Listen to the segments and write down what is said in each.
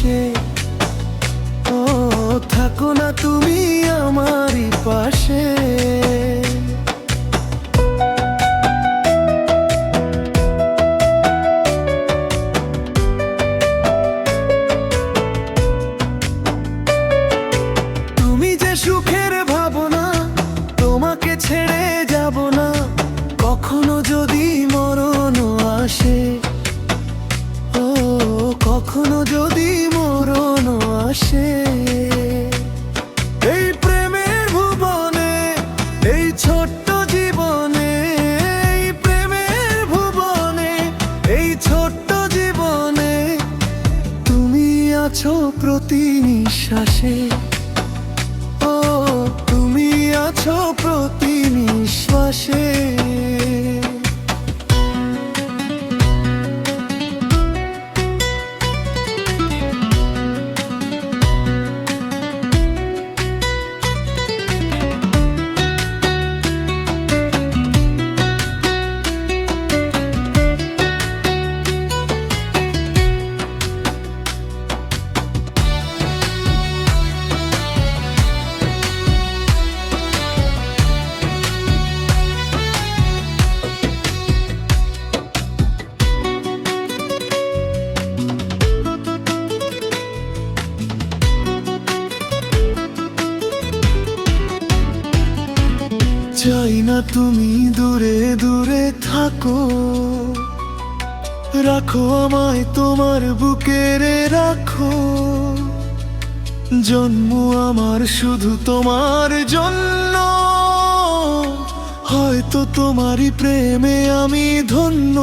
পাশে, ও থাকো না তুমি আমারই পাশে। তুমি যে সুখের ভাবনা, তোমাকে ছেড়ে যাব না কখনো যদি মরণ আসে, ও কখনো যদি মরণ আসে। এই প্রেমের ভুবনে, এই ছোট্ট জীবনে, এই প্রেমের ভুবনে, এই ছোট্ট জীবনে তুমি আছো প্রতি নিঃশ্বাসে, ও তুমি আছো প্রতি নিঃশ্বাসে। চাই না তুমি দূরে দূরে থাকো, রাখো আমায় তোমার বুকে রে রাখো। জন্ম আমার শুধু তোমার জন্য, হয়তো তোমারই প্রেমে আমি ধন্য।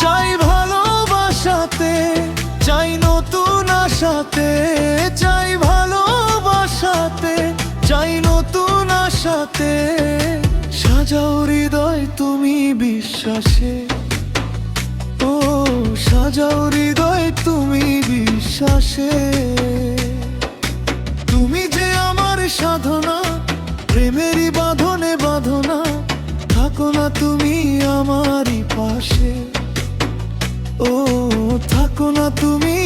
চাই ভালোবাসাতে, চাই নতুন আশাতে, চাই ভালোবাসাতে, চাই নতুন আশাতে। সাজাও হৃদয় তুমি বিশ্বাসে, ও সাজাও হৃদয় তুমি বিশ্বাসে। তুমি যে আমার সাধনা, প্রেমেরই বাঁধনে বাঁধনা, থাকো না তুমি আমারই পাশে, ও থাকো না তুমি